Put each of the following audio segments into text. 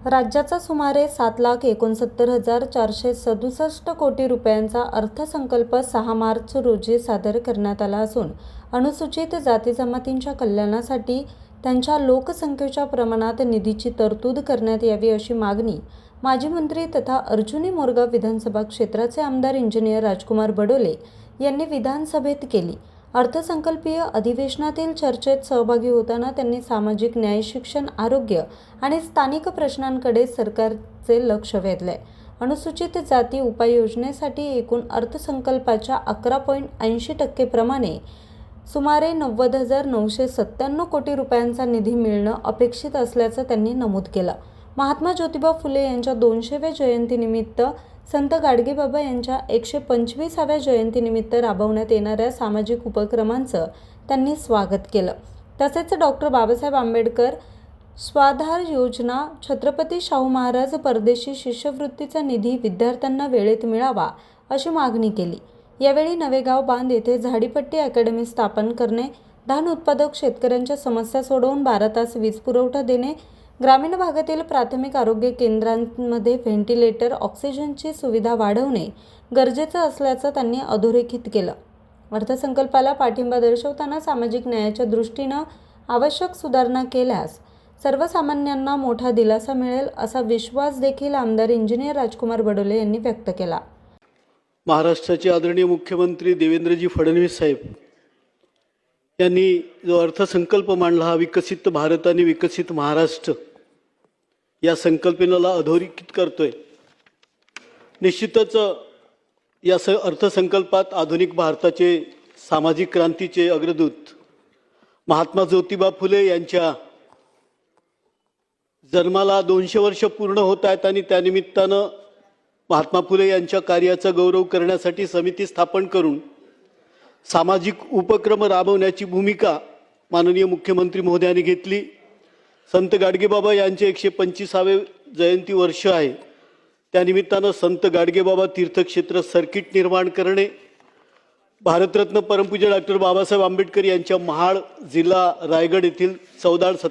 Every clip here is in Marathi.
राज्याचा सुमारे 7,69,467 कोटी रुपयांचा अर्थसंकल्प 6 मार्च रोजी सादर करण्यात आला असून अनुसूचित जाती जमातींच्या कल्याणासाठी त्यांच्या लोकसंख्येच्या प्रमाणात निधीची तरतूद करण्यात यावी अशी मागणी माजी मंत्री तथा अर्जुनी मोरगाव विधानसभा क्षेत्राचे आमदार इंजिनियर राजकुमार बडोले यांनी विधानसभेत केली। अर्थसंकल्पीय अधिवेशनातील चर्चेत सहभागी होताना त्यांनी सामाजिक न्याय, शिक्षण, आरोग्य आणि स्थानिक प्रश्नांकडे सरकारचे लक्ष वेधले। अनुसूचित जाती उपाययोजनेसाठी एकूण अर्थसंकल्पाच्या 11.80% प्रमाणे सुमारे 90,997 कोटी रुपयांचा निधी मिळणं अपेक्षित असल्याचं त्यांनी नमूद केलं। महात्मा ज्योतिबा फुले यांच्या 200व्या जयंतीनिमित्त संत गाडगेबाबा यांच्या 125व्या जयंतीनिमित्त राबवण्यात येणाऱ्या सामाजिक उपक्रमांचं त्यांनी स्वागत केलं। तसेच डॉक्टर बाबासाहेब आंबेडकर स्वाधार योजना, छत्रपती शाहू महाराज परदेशी शिष्यवृत्तीचा निधी विद्यार्थ्यांना वेळेत मिळावा अशी मागणी केली। यावेळी नवेगाव बांध येथे झाडीपट्टी अकॅडमी स्थापन करणे, धान उत्पादक शेतकऱ्यांच्या समस्या सोडवून 12 तास वीज पुरवठा देणे, ग्रामीण भागातील प्राथमिक आरोग्य केंद्रांमध्ये व्हेंटिलेटर, ऑक्सिजनची सुविधा वाढवणे गरजेचं असल्याचं त्यांनी अधोरेखित केलं। अर्थसंकल्पाला पाठिंबा दर्शवताना सामाजिक न्यायाच्या दृष्टीनं आवश्यक सुधारणा केल्यास सर्वसामान्यांना मोठा दिलासा मिळेल असा विश्वास देखील आमदार इंजिनियर राजकुमार बडोले यांनी व्यक्त केला। महाराष्ट्राचे आदरणीय मुख्यमंत्री देवेंद्रजी फडणवीस साहेब यांनी जो अर्थसंकल्प मांडला, हा विकसित भारत आणि विकसित महाराष्ट्र या संकल्पनेला अधोरेखित करतोय। निश्चितच या अर्थसंकल्पात आधुनिक भारताचे सामाजिक क्रांतीचे अग्रदूत महात्मा ज्योतिबा फुले यांच्या जन्माला 200 वर्ष पूर्ण होत आहेत आणि त्यानिमित्तानं महात्मा फुले यांच्या कार्याचा गौरव करण्यासाठी समिती स्थापन करून सामाजिक उपक्रम राबवण्याची भूमिका माननीय मुख्यमंत्री महोदयांनी घेतली। संत गाडगेबाबा यांचे 125वे जयंती वर्ष आहे, त्यानिमित्तानं संत गाडगेबाबा तीर्थक्षेत्र सर्किट निर्माण करणे, भारतरत्न परमपूज्य डॉक्टर बाबासाहेब आंबेडकर यांच्या महाड जिल्हा रायगड येथील 14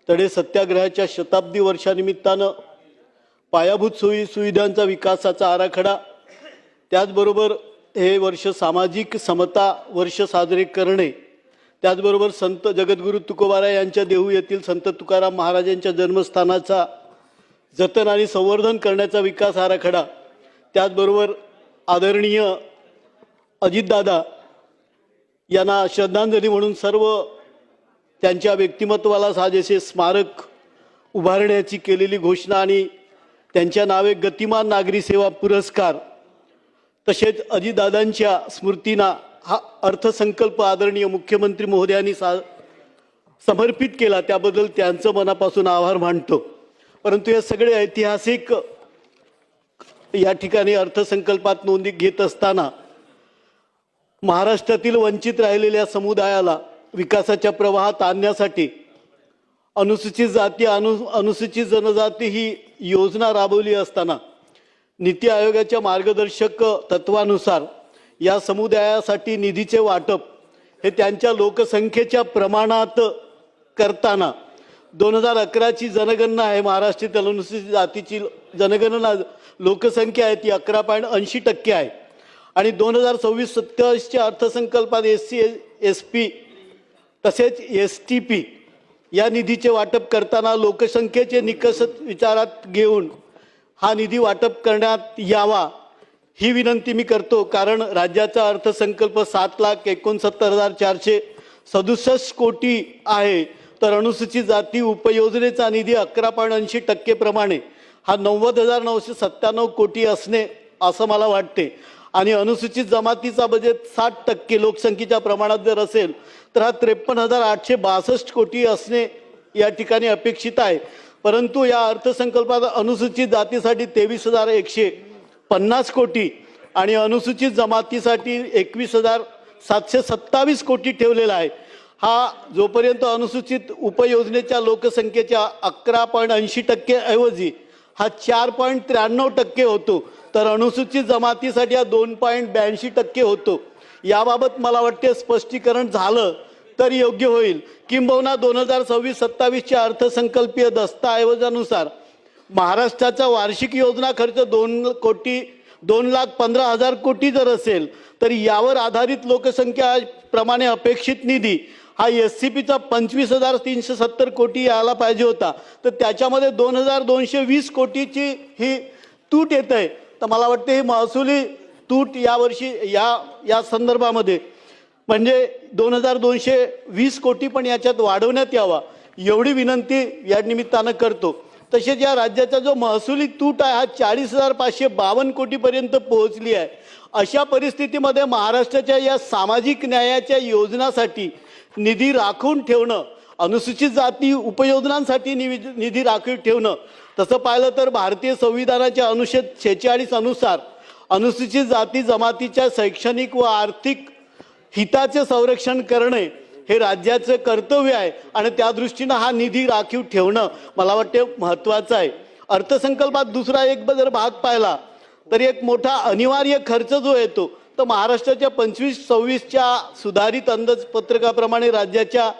तडे सत्याग्रहाच्या शताब्दी वर्षानिमित्तानं पायाभूत सुविधांचा विकासाचा आराखडा, त्याचबरोबर हे वर्ष सामाजिक समता वर्ष साजरे करणे, त्याचबरोबर संत जगद्गुरू तुकोबाराय यांच्या देहू येथील संत तुकाराम महाराजांच्या जन्मस्थानाचा जतन आणि संवर्धन करण्याचा विकास आराखडा, त्याचबरोबर आदरणीय अजितदादा यांना श्रद्धांजली म्हणून सर्व त्यांच्या व्यक्तिमत्वाला साजेसे स्मारक उभारण्याची केलेली घोषणा आणि त्यांच्या नावे गतिमान नागरी सेवा पुरस्कार, तसेच अजितदादांच्या स्मृतींना हा अर्थसंकल्प आदरणीय मुख्यमंत्री महोदयांनी समर्पित केला, त्याबद्दल त्यांचं मनापासून आभार मानतो। परंतु हे सगळे ऐतिहासिक या ठिकाणी अर्थसंकल्पात नोंदी घेत असताना महाराष्ट्रातील वंचित राहिलेल्या समुदायाला विकासाच्या प्रवाहात आणण्यासाठी अनुसूचित जाती अनुसूचित जनजाती ही योजना राबवली असताना नीती आयोगाच्या मार्गदर्शक तत्वानुसार या समुदायासाठी निधीचे वाटप हे त्यांच्या लोकसंख्येच्या प्रमाणात करताना 2011ची जनगणना आहे, महाराष्ट्रातील अनुसूचित जातीची जनगणना लोकसंख्या आहे ती 11.80% आहे आणि 2026-27च्या अर्थसंकल्पात SC SP तसेच STP या निधीचे वाटप करताना लोकसंख्येचे निकष विचारात घेऊन हा निधी वाटप करण्यात यावा ही विनंती मी करतो। कारण राज्याचा अर्थसंकल्प 7,69,467 कोटी आहे, तर अनुसूचित जाती उपयोजनेचा निधी 11.80% प्रमाणे हा 90,997 कोटी असणे असं मला वाटते आणि अनुसूचित जमातीचा बजेट 60% लोकसंख्येच्या प्रमाणात जर असेल तर हा 53,862 कोटी असणे या ठिकाणी अपेक्षित आहे। परंतु या अर्थसंकल्पात अनुसूचित जातीसाठी 23,150 कोटी आणि अनुसूचित जमातीसाठी 21,727 कोटी ठेवलेला आहे। हा जोपर्यंत अनुसूचित उपयोजनेच्या लोकसंख्येच्या 11.80% ऐवजी हा 4.93% होतो, तर अनुसूचित जमातीसाठी हा 2.82% होतो। याबाबत मला वाटते स्पष्टीकरण झालं तर योग्य होईल। किंबहुना 2026-27च्या अर्थसंकल्पीय दस्तऐवजानुसार महाराष्ट्राचा वार्षिक योजना खर्च 2,15,000 कोटी जर असेल तर यावर आधारित लोकसंख्या प्रमाणे अपेक्षित निधी हा SCPचा 25,370 कोटी यायला पाहिजे होता, तर त्याच्यामध्ये 2,220 कोटीची ही तूट येत आहे. तर मला वाटते ही महसुली तूट यावर्षी या संदर्भामध्ये म्हणजे 2,220 कोटी पण याच्यात वाढवण्यात यावा एवढी विनंती या निमित्तानं करतो. तसेच या राज्याचा जो महसुली तूट आहे हा 40,552 कोटीपर्यंत पोहोचली आहे. अशा परिस्थितीमध्ये महाराष्ट्राच्या या सामाजिक न्यायाच्या योजनासाठी निधी राखून ठेवणं, अनुसूचित जाती उपयोजनांसाठी निधी राखून ठेवणं, तसं पाहिलं तर भारतीय संविधानाच्या अनुच्छेद 46 अनुसार अनुसूचित जाती जमातीच्या शैक्षणिक व आर्थिक हिताचे संरक्षण करणे हे राज्याचं कर्तव्य आहे आणि त्या दृष्टीनं हा निधी राखीव ठेवणं मला वाटते महत्त्वाचं आहे. अर्थसंकल्पात दुसरा एक जर भाग पाहिला तर एक मोठा अनिवार्य खर्च जो येतो तर महाराष्ट्राच्या 25-26च्या सुधारित अंदाजपत्रकाप्रमाणे राज्याच्या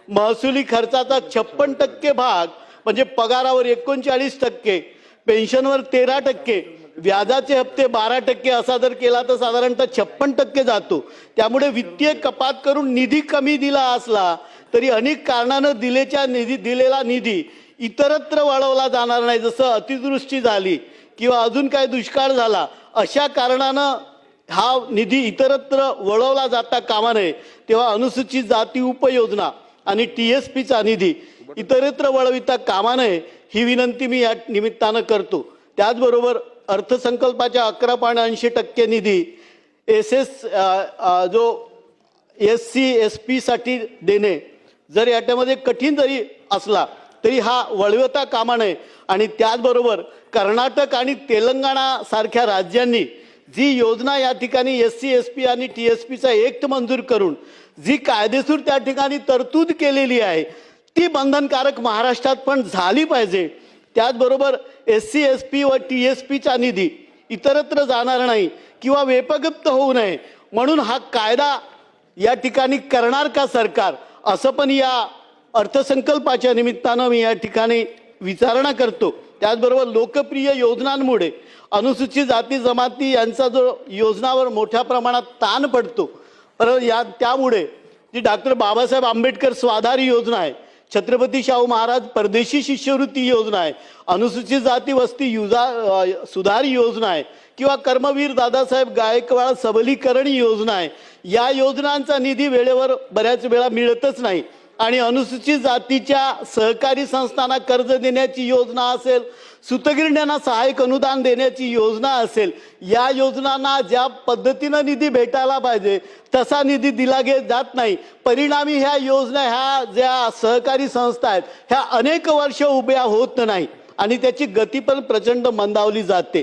महसुली खर्चाचा 56% भाग म्हणजे पगारावर 39%, पेन्शनवर 13%, व्याजाचे हप्ते 12% असा जर केला तर साधारणतः 56% जातो. त्यामुळे वित्तीय कपात करून निधी कमी दिला असला तरी अनेक कारणानं दिलेला निधी इतरत्र वळवला जाणार नाही. जसं अतिवृष्टी झाली किंवा अजून काय दुष्काळ झाला अशा कारणानं हा निधी इतरत्र वळवला जाता कामा नये. तेव्हा अनुसूचित जाती उपयोजना आणि TSPचा निधी इतरत्र वळविता कामा नये ही विनंती मी या निमित्तानं करतो. त्याचबरोबर अर्थसंकल्पाच्या 11.80% निधी जो SC/ST साठी देणे जर याच्यामध्ये कठीण जरी असला तरी हा वळवता कामा नये. आणि त्याचबरोबर कर्नाटक आणि तेलंगणा सारख्या राज्यांनी जी योजना या ठिकाणी SC/ST आणि TSPचा ऍक्ट मंजूर करून जी कायदेशीर त्या ठिकाणी तरतूद केलेली आहे ती बंधनकारक महाराष्ट्रात पण झाली पाहिजे. त्याचबरोबर SC/ST व TSPचा निधी इतरत्र जाणार नाही किंवा वेपगुप्त होऊ नये म्हणून हा कायदा या ठिकाणी करणार का सरकार, असं पण या अर्थसंकल्पाच्या निमित्तानं मी या ठिकाणी विचारणा करतो. त्याचबरोबर लोकप्रिय योजनांमुळे अनुसूचित जाती जमाती यांचा जो योजनावर मोठ्या प्रमाणात ताण पडतो, परंतु त्यामुळे जी डॉक्टर बाबासाहेब आंबेडकर स्वाधार योजना आहे, छत्रपती शाहू महाराज परदेशी शिष्यवृत्ती योजना आहे, अनुसूचित जाती वस्ती सुधार योजना आहे किंवा कर्मवीर दादासाहेब गायकवाड सबलीकरण योजना आहे, या योजनांचा निधी वेळेवर बऱ्याच वेळा मिळतच नाही. आणि अनुसूचित जातीच्या सहकारी संस्थांना कर्ज देण्याची योजना असेल, सुतगिरण्यांना सहाय्यक अनुदान देण्याची योजना असेल, या योजनांना ज्या पद्धतीनं निधी भेटायला पाहिजे तसा निधी दिला जात नाही. परिणामी ह्या योजना ह्या ज्या सहकारी संस्था आहेत ह्या अनेक वर्ष उभ्या होत नाही आणि त्याची गती पण प्रचंड मंदावली जाते.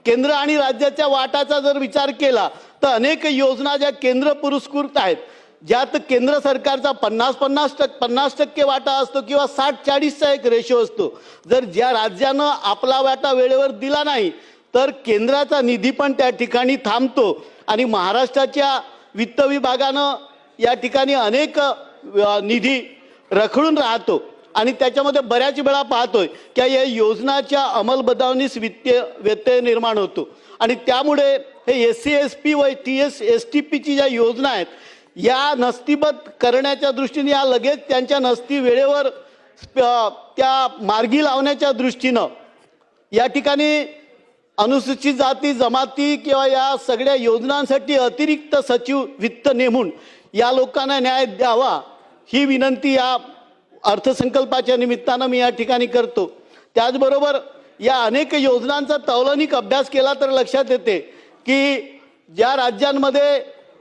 केंद्र आणि राज्याच्या वाटाचा जर विचार केला तर अनेक योजना ज्या केंद्र पुरस्कृत आहेत, ज्यात केंद्र सरकारचा 50% वाटा असतो किंवा 60-40चा एक रेशो असतो, जर ज्या राज्यानं आपला वाटा वेळेवर दिला नाही तर केंद्राचा निधी पण त्या ठिकाणी थांबतो आणि महाराष्ट्राच्या वित्त विभागानं या ठिकाणी अनेक निधी रखडून राहतो आणि त्याच्यामध्ये बऱ्याच वेळा पाहतोय की या योजनाच्या अंमलबजावणीस वित्तीय व्यत्यय निर्माण होतो आणि त्यामुळे हे SC/ST व TSPची ज्या योजना आहेत या नस्तीबद्ध करण्याच्या दृष्टीने या लगेच त्यांच्या नस्ती वेळेवर त्या मार्गी लावण्याच्या दृष्टीनं या ठिकाणी अनुसूचित जाती जमाती किंवा या सगळ्या योजनांसाठी अतिरिक्त सचिव वित्त नेमून या लोकांना न्याय द्यावा ही विनंती या अर्थसंकल्पाच्या निमित्तानं मी या ठिकाणी करतो. त्याचबरोबर या अनेक योजनांचा तौलनिक अभ्यास केला तर लक्षात येते की ज्या राज्यांमध्ये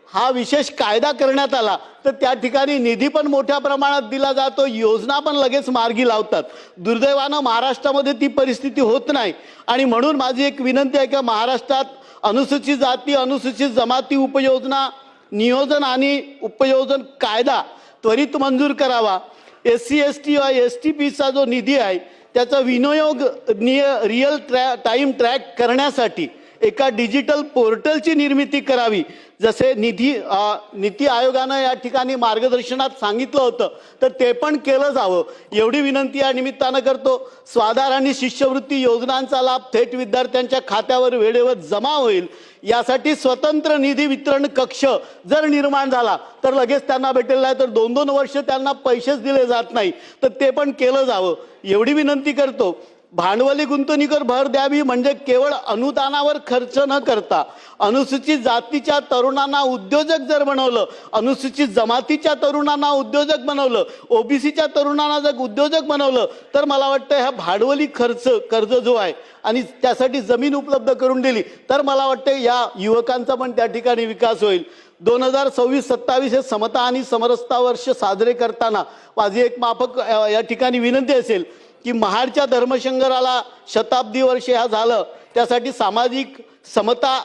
हा विशेष कायदा करण्यात आला तर त्या ठिकाणी निधी पण मोठ्या प्रमाणात दिला जातो, योजना पण लगेच मार्गी लावतात. दुर्दैवानं महाराष्ट्रामध्ये ती परिस्थिती होत नाही आणि म्हणून माझी एक विनंती आहे की महाराष्ट्रात अनुसूचित जाती अनुसूचित जमाती उपयोजना नियोजन आणि उपयोजन कायदा त्वरित मंजूर करावा. SC/ST व STPचा जो निधी आहे त्याचा विनियोग रिअल टाईम ट्रॅक करण्यासाठी एका डिजिटल पोर्टलची निर्मिती करावी, जसे नीती आयोगानं या ठिकाणी मार्गदर्शनात सांगितलं होतं तर ते पण केलं जावं, एवढी विनंती या निमित्तानं करतो. स्वाधार आणि शिष्यवृत्ती योजनांचा लाभ थेट विद्यार्थ्यांच्या खात्यावर वेळेवर जमा होईल यासाठी स्वतंत्र निधी वितरण कक्ष जर निर्माण झाला तर लगेच त्यांना भेटेल, नाही तर 2-2 वर्ष त्यांना पैसेच दिले जात नाही, तर ते पण केलं जावं एवढी विनंती करतो. भांडवली गुंतवणुकीवर भर द्यावी, म्हणजे केवळ अनुदानावर खर्च न करता अनुसूचित जातीच्या तरुणांना उद्योजक जर बनवलं, अनुसूचित जमातीच्या तरुणांना उद्योजक बनवलं, ओबीसीच्या तरुणांना जर उद्योजक बनवलं तर मला वाटतं ह्या भांडवली कर्ज जो आहे आणि त्यासाठी जमीन उपलब्ध करून दिली तर मला वाटतं या युवकांचा पण त्या ठिकाणी विकास होईल. 2026-27 हे समता आणि समरसता वर्ष साजरे करताना माझी एक माफक या ठिकाणी विनंती असेल की महाडच्या धर्मशंकराला शताब्दी वर्ष ह्या झालं, त्यासाठी सामाजिक समता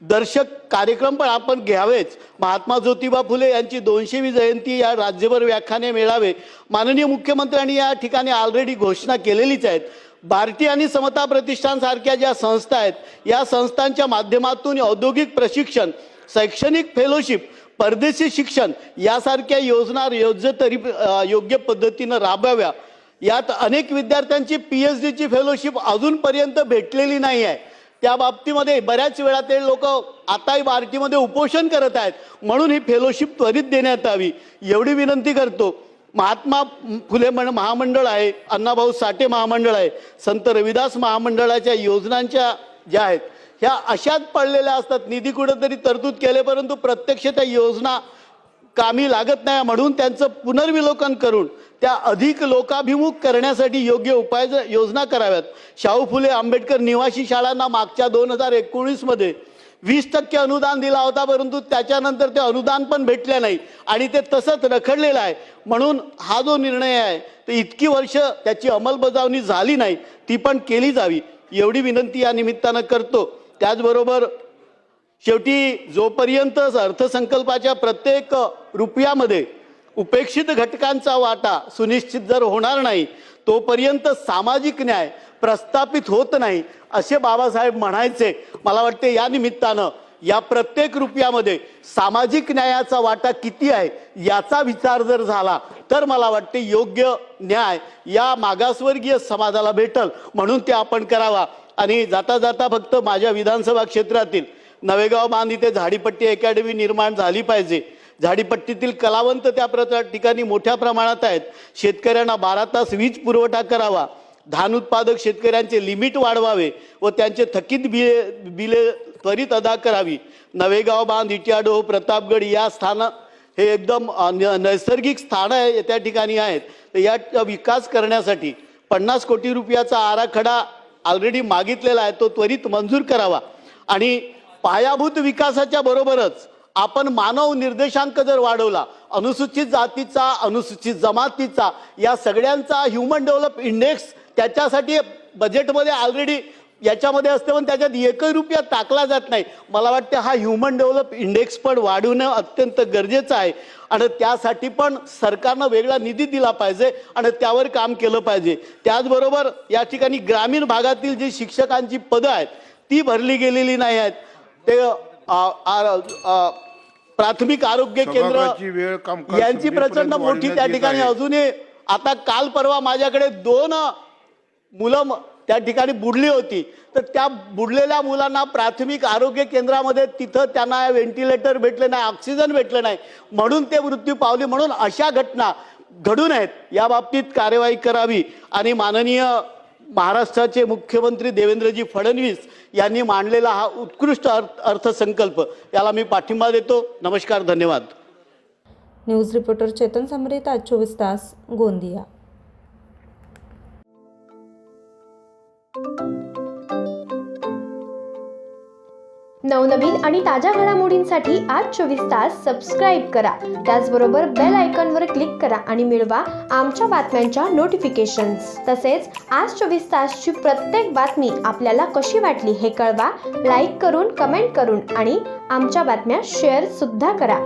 दर्शक कार्यक्रम पण आपण घ्यावेच. महात्मा ज्योतिबा फुले यांची 200वी जयंती या राज्यभर व्याख्याने मिळावे. माननीय मुख्यमंत्र्यांनी या ठिकाणी ऑलरेडी घोषणा केलेलीच आहेत. भारती आणि समता प्रतिष्ठान सारख्या ज्या संस्था आहेत या संस्थांच्या माध्यमातून औद्योगिक प्रशिक्षण, शैक्षणिक फेलोशिप, परदेशी शिक्षण यासारख्या योजना योग्य पद्धतीनं राबवाव्या. यात अनेक विद्यार्थ्यांची PhDची फेलोशिप अजूनपर्यंत भेटलेली नाही आहे. त्या बाबतीमध्ये बऱ्याच वेळा ते लोक आताही भारतीमध्ये उपोषण करत आहेत, म्हणून ही फेलोशिप त्वरित देण्यात यावी एवढी विनंती करतो. महात्मा फुले महामंडळ आहे, अण्णाभाऊ साठे महामंडळ आहे, संत रविदास महामंडळाच्या योजनांच्या ज्या आहेत ह्या अशाच पडलेल्या असतात. निधी कुठेतरी तरतूद केले परंतु प्रत्यक्ष त्या योजना कामी लागत नाही, म्हणून त्यांचं पुनर्विलोकन करून त्या अधिक लोकाभिमुख करण्यासाठी योग्य योजना कराव्यात. शाहू फुले आंबेडकर निवासी शाळांना मागच्या 2019 मध्ये 20% अनुदान दिला होता, परंतु त्याच्यानंतर ते अनुदान पण भेटले नाही आणि ते तसंच रखडलेलं आहे. म्हणून हा जो निर्णय आहे तर इतकी वर्ष त्याची अंमलबजावणी झाली नाही, ती पण केली जावी एवढी विनंती या निमित्तानं करतो. त्याचबरोबर शेवटी जोपर्यंत अर्थसंकल्पाच्या प्रत्येक रुपयामध्ये उपेक्षित घटकांचा वाटा सुनिश्चित जर होणार नाही तोपर्यंत सामाजिक न्याय प्रस्थापित होत नाही असे बाबासाहेब म्हणायचे. मला वाटते या निमित्तानं या प्रत्येक रुपयामध्ये सामाजिक न्यायाचा वाटा किती आहे याचा विचार जर झाला तर मला वाटते योग्य न्याय या मागासवर्गीय समाजाला भेटल, म्हणून ते आपण करावा. आणि जाता जाता फक्त माझ्या विधानसभा क्षेत्रातील नवेगाव बांध इथे झाडीपट्टी अकॅडमी निर्माण झाली पाहिजे. झाडीपट्टीतील कलावंत त्या ठिकाणी मोठ्या प्रमाणात आहेत. शेतकऱ्यांना 12 तास वीज पुरवठा करावा, धान उत्पादक शेतकऱ्यांचे लिमिट वाढवावे व त्यांचे थकीत बिले त्वरित अदा करावी. नवेगाव बांध, इटियाडोह, प्रतापगड या स्थान हे एकदम नैसर्गिक स्थान आहे त्या ठिकाणी आहेत. तर या विकास करण्यासाठी 50 कोटी रुपयाचा आराखडा ऑलरेडी मागितलेला आहे, तो त्वरित मंजूर करावा. आणि पायाभूत विकासाच्या बरोबरच आपण मानव निर्देशांक जर वाढवला, अनुसूचित जातीचा, अनुसूचित जमातीचा या सगळ्यांचा ह्युमन डेव्हलप इंडेक्स त्याच्यासाठी बजेटमध्ये ऑलरेडी याच्यामध्ये असते, पण त्याच्यात 1 रुपया टाकला जात नाही. मला वाटतं हा ह्युमन डेव्हलप इंडेक्स पण वाढवणं अत्यंत गरजेचं आहे आणि त्यासाठी पण सरकारनं वेगळा निधी दिला पाहिजे आणि त्यावर काम केलं पाहिजे. त्याचबरोबर या ठिकाणी ग्रामीण भागातील जी शिक्षकांची पदं आहेत ती भरली गेलेली नाही आहेत. ते प्राथमिक आरोग्य केंद्र यांची प्रचंड मोठी त्या ठिकाणी अजूनही आता काल परवा माझ्याकडे 2 मुलं त्या ठिकाणी बुडली होती, तर त्या बुडलेल्या मुलांना प्राथमिक आरोग्य केंद्रामध्ये तिथं त्यांना व्हेंटिलेटर भेटले नाही, ऑक्सिजन भेटलं नाही, म्हणून ते मृत्यू पावले. म्हणून अशा घटना घडून आहेत, या बाबतीत कार्यवाही करावी. आणि माननीय महाराष्ट्राचे मुख्यमंत्री देवेंद्रजी फडणवीस यांनी मांडलेला हा उत्कृष्ट अर्थसंकल्प याला मी पाठिंबा देतो. नमस्कार, धन्यवाद. न्यूज रिपोर्टर चेतन समरीत, आज 24 तास, गोंदिया. नवनवीन आणि ताज्या घडामोडींसाठी आज 24 तास सबस्क्राईब करा. त्याचबरोबर बेल आयकॉनवर क्लिक करा आणि मिळवा आमच्या बातम्यांच्या नोटिफिकेशन्स. तसेच आज 24 तासची प्रत्येक बातमी आपल्याला कशी वाटली हे कळवा. लाईक करून, कमेंट करून आणि आमच्या बातम्या शेअर सुद्धा करा.